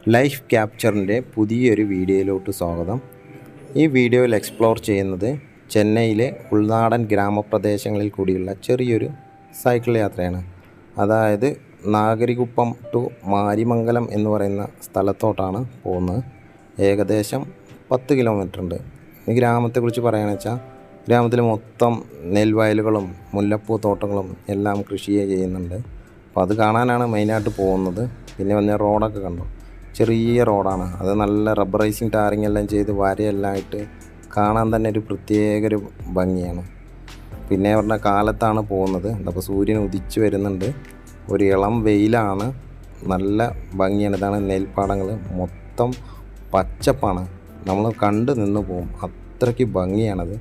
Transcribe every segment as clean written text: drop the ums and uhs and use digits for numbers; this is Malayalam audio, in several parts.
ലൈഫ് ക്യാപ്ചറിൻ്റെ പുതിയൊരു വീഡിയോയിലോട്ട് സ്വാഗതം. ഈ വീഡിയോയിൽ എക്സ്പ്ലോർ ചെയ്യുന്നത് ചെന്നൈയിലെ ഉൾനാടൻ ഗ്രാമപ്രദേശങ്ങളിൽ കൂടിയുള്ള ചെറിയൊരു സൈക്കിൾ യാത്രയാണ്. അതായത് നാഗരികുപ്പം ടു മാരിമംഗലം എന്ന് പറയുന്ന സ്ഥലത്തോട്ടാണ് പോകുന്നത്. ഏകദേശം 10 കിലോമീറ്റർ ഉണ്ട്. ഈ ഗ്രാമത്തെക്കുറിച്ച് പറയുകയാണെന്ന് വെച്ചാൽ ഗ്രാമത്തിൽ മൊത്തം നെൽവയലുകളും മുല്ലപ്പൂ തോട്ടങ്ങളും എല്ലാം കൃഷി ചെയ്യുന്നുണ്ട്. അപ്പോൾ അത് കാണാനാണ് മെയിനായിട്ട് പോകുന്നത്. പിന്നെ വന്ന റോഡൊക്കെ കണ്ടു, ചെറിയ റോഡാണ്. അത് നല്ല റബ്ബറൈസിങ് ടാറിങ് എല്ലാം ചെയ്ത് വരയെല്ലാം ഇട്ട് കാണാൻ തന്നെ ഒരു പ്രത്യേക ഒരു ഭംഗിയാണ്. പിന്നെ പറഞ്ഞ കാലത്താണ് പോകുന്നത്. അപ്പോൾ സൂര്യൻ ഉദിച്ചു വരുന്നുണ്ട്, ഒരു ഇളം വെയിലാണ്, നല്ല ഭംഗിയാണ്. ഇതാണ് നെൽപ്പാടങ്ങൾ, മൊത്തം പച്ചപ്പാണ്, നമ്മൾ കണ്ടു നിന്ന് പോകും, അത്രയ്ക്ക് ഭംഗിയാണത്.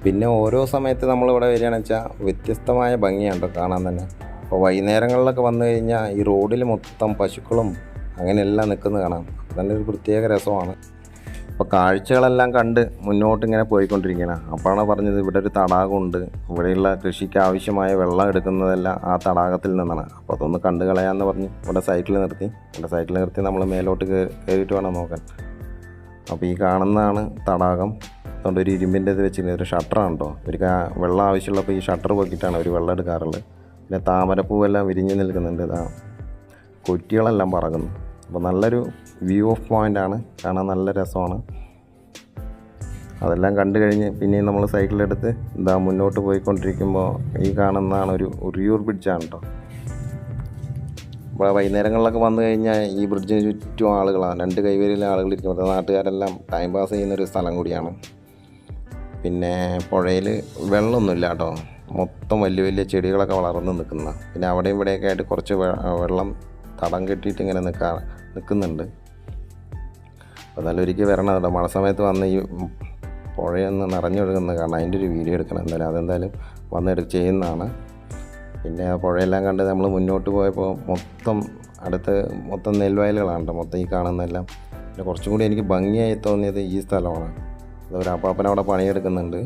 പിന്നെ ഓരോ സമയത്ത് നമ്മളിവിടെ വരികയാണെന്ന് വെച്ചാൽ വ്യത്യസ്തമായ ഭംഗിയാണ് കാണാൻ തന്നെ. അപ്പോൾ വൈകുന്നേരങ്ങളിലൊക്കെ വന്നു കഴിഞ്ഞാൽ ഈ റോഡിൽ മൊത്തം പശുക്കളും അങ്ങനെയെല്ലാം നിൽക്കുന്നത് കാണാം. അതന്നെ ഒരു പ്രത്യേക രസമാണ്. അപ്പോൾ കാഴ്ചകളെല്ലാം കണ്ട് മുന്നോട്ട് ഇങ്ങനെ പോയിക്കൊണ്ടിരിക്കുകയാണ്. അപ്പോഴാണ് പറഞ്ഞത് ഇവിടെ ഒരു തടാകമുണ്ട്, ഇവിടെയുള്ള കൃഷിക്ക് ആവശ്യമായ വെള്ളം എടുക്കുന്നതെല്ലാം ആ തടാകത്തിൽ നിന്നാണ്. അപ്പോൾ അതൊന്ന് കണ്ടു കളയാമെന്ന് പറഞ്ഞ് ഇവിടെ സൈക്കിൾ നിർത്തി നമ്മൾ മേലോട്ട് കയറിയിട്ട് വേണം നോക്കാൻ. അപ്പോൾ ഈ കാണുന്നതാണ് തടാകം. അതുകൊണ്ട് ഒരു ഇരുമ്പിൻ്റെ ഇത് വെച്ചിട്ട് ഒരു ഷട്ടറാണ് കേട്ടോ. ഒരു വെള്ളം ആവശ്യമുള്ളപ്പോൾ ഈ ഷട്ടർ പൊക്കിയിട്ടാണ് ഒരു വെള്ളം എടുക്കാറുള്ളത്. പിന്നെ താമരപ്പൂവെല്ലാം വിരിഞ്ഞ് നിൽക്കുന്നുണ്ട്, ഇതാ കൊറ്റികളെല്ലാം പറകുന്നു. അപ്പോൾ നല്ലൊരു വ്യൂ ഓഫ് പോയിൻ്റാണ്, കാണാൻ നല്ല രസമാണ്. അതെല്ലാം കണ്ടു കഴിഞ്ഞ് പിന്നെയും നമ്മൾ സൈക്കിളെടുത്ത് ഇതാ മുന്നോട്ട് പോയിക്കൊണ്ടിരിക്കുമ്പോൾ ഈ കാണുന്നതാണ് ഒരു ഉറിയൂർ ബ്രിഡ്ജാണ് കേട്ടോ. ഇപ്പോൾ വൈകുന്നേരങ്ങളിലൊക്കെ വന്നു കഴിഞ്ഞാൽ ഈ ബ്രിഡ്ജിന് ചുറ്റും ആളുകളാണ്, 2 കൈവരിയിലെ ആളുകൾ ഇരിക്കുന്നത്. നാട്ടുകാരെല്ലാം ടൈം പാസ് ചെയ്യുന്നൊരു സ്ഥലം കൂടിയാണ്. പിന്നെ പുഴയിൽ വെള്ളമൊന്നുമില്ല കേട്ടോ, മൊത്തം വലിയ വലിയ ചെടികളൊക്കെ വളർന്ന് നിൽക്കുന്ന. പിന്നെ അവിടെയും ഇവിടെയൊക്കെ ആയിട്ട് കുറച്ച് വെള്ളം തടം കെട്ടിയിട്ട് ഇങ്ങനെ നിൽക്കുന്നുണ്ട്. അപ്പോൾ നല്ലൊരിക്കൽ വരണം കേട്ടോ. മഴ സമയത്ത് വന്ന് ഈ പുഴയൊന്ന് നിറഞ്ഞൊഴുകുന്നത് കാണാം. അതിൻ്റെ ഒരു വീഡിയോ എടുക്കണം അതെന്തായാലും വന്നെടുത്ത് ചെയ്യുന്നതാണ്. പിന്നെ പുഴയെല്ലാം കണ്ട് നമ്മൾ മുന്നോട്ട് പോയപ്പോൾ മൊത്തം നെൽവയലുകളാണ് മൊത്തം ഈ കാണുന്നതെല്ലാം. പിന്നെ കുറച്ചും കൂടി എനിക്ക് ഭംഗിയായി തോന്നിയത് ഈ സ്ഥലമാണ്. അതൊരു അപ്പാപ്പനവിടെ പണിയെടുക്കുന്നുണ്ട്.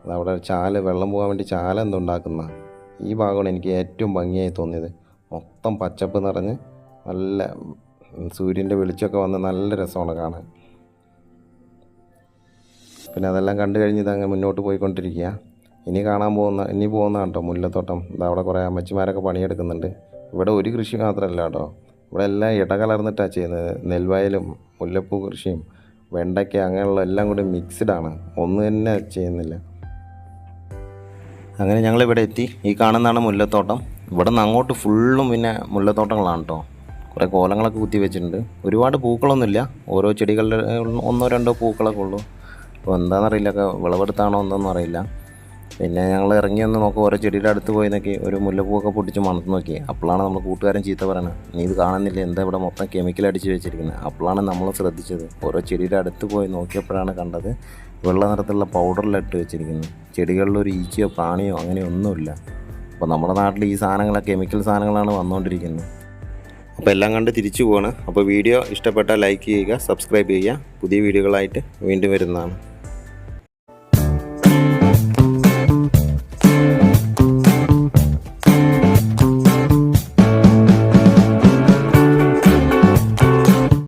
അതവിടെ വെള്ളം പോകാൻ വേണ്ടി ചാല എന്തുണ്ടാക്കുന്ന ഈ ഭാഗമാണ് എനിക്ക് ഏറ്റവും ഭംഗിയായി തോന്നിയത്. മൊത്തം പച്ചപ്പ് നിറഞ്ഞ് നല്ല സൂര്യൻ്റെ വെളിച്ചമൊക്കെ വന്ന് നല്ല രസമാണ് കാണാൻ. പിന്നെ അതെല്ലാം കണ്ടു കഴിഞ്ഞ് ഇതങ്ങ് മുന്നോട്ട് പോയിക്കൊണ്ടിരിക്കുക. ഇനി പോകുന്ന കേട്ടോ മുല്ലത്തോട്ടം. അവിടെ കുറേ അമ്മച്ചിമാരൊക്കെ പണിയെടുക്കുന്നുണ്ട്. ഇവിടെ ഒരു കൃഷി മാത്രമല്ല കേട്ടോ, ഇവിടെ എല്ലാം ഇടകലർന്നിട്ടാണ് ചെയ്യുന്നത്. നെൽവയലും മുല്ലപ്പൂ കൃഷിയും വെണ്ടയ്ക്ക അങ്ങനെയുള്ള എല്ലാം കൂടി മിക്സ്ഡാണ്, ഒന്നും തന്നെ ചെയ്യുന്നില്ല. അങ്ങനെ ഞങ്ങളിവിടെ എത്തി. ഈ കാണുന്നതാണ് മുല്ലത്തോട്ടം. ഇവിടെ നിന്ന് അങ്ങോട്ട് ഫുള്ളും പിന്നെ മുല്ലത്തോട്ടങ്ങളാണ് കേട്ടോ. കുറേ കോലങ്ങളൊക്കെ കുത്തി വെച്ചിട്ടുണ്ട്. ഒരുപാട് പൂക്കളൊന്നുമില്ല, ഓരോ ചെടികളുടെ 1-2 പൂക്കളൊക്കെ ഉള്ളൂ. അപ്പോൾ എന്താണെന്നറിയില്ല, വിളവെടുത്താണോ എന്തൊന്നും അറിയില്ല. പിന്നെ ഞങ്ങൾ ഇറങ്ങി ഒന്ന് നോക്കി, ഓരോ ചെടിയുടെ അടുത്ത് പോയി നോക്കി, ഒരു മുല്ലപ്പൂവൊക്കെ പൊട്ടിച്ച് മണത്ത് നോക്കി. അപ്പോഴാണ് നമ്മൾ കൂട്ടുകാരൻ ചീത്ത പറയുന്നത്, നീ ഇത് കാണുന്നില്ല, എന്താ ഇവിടെ മൊത്തം കെമിക്കൽ അടിച്ച് വെച്ചിരിക്കുന്നത്. അപ്പോഴാണ് നമ്മൾ ശ്രദ്ധിച്ചത്. ഓരോ ചെടിയുടെ അടുത്ത് പോയി നോക്കിയപ്പോഴാണ് കണ്ടത് വെള്ള നിറത്തിലുള്ള പൗഡറിലിട്ട് വെച്ചിരിക്കുന്നത്. ചെടികളിലൊരു ഈച്ചയോ പ്രാണിയോ അങ്ങനെ ഒന്നുമില്ല. അപ്പോൾ നമ്മുടെ നാട്ടിൽ ഈ സാധനങ്ങളൊക്കെ കെമിക്കൽ സാധനങ്ങളാണ് വന്നുകൊണ്ടിരിക്കുന്നത്. അപ്പോൾ എല്ലാം കണ്ട് തിരിച്ചു പോവാണ്. അപ്പോൾ വീഡിയോ ഇഷ്ടപ്പെട്ടാൽ ലൈക്ക് ചെയ്യുക, സബ്സ്ക്രൈബ് ചെയ്യുക. പുതിയ വീഡിയോകളായിട്ട് വീണ്ടും വരുന്നതാണ്.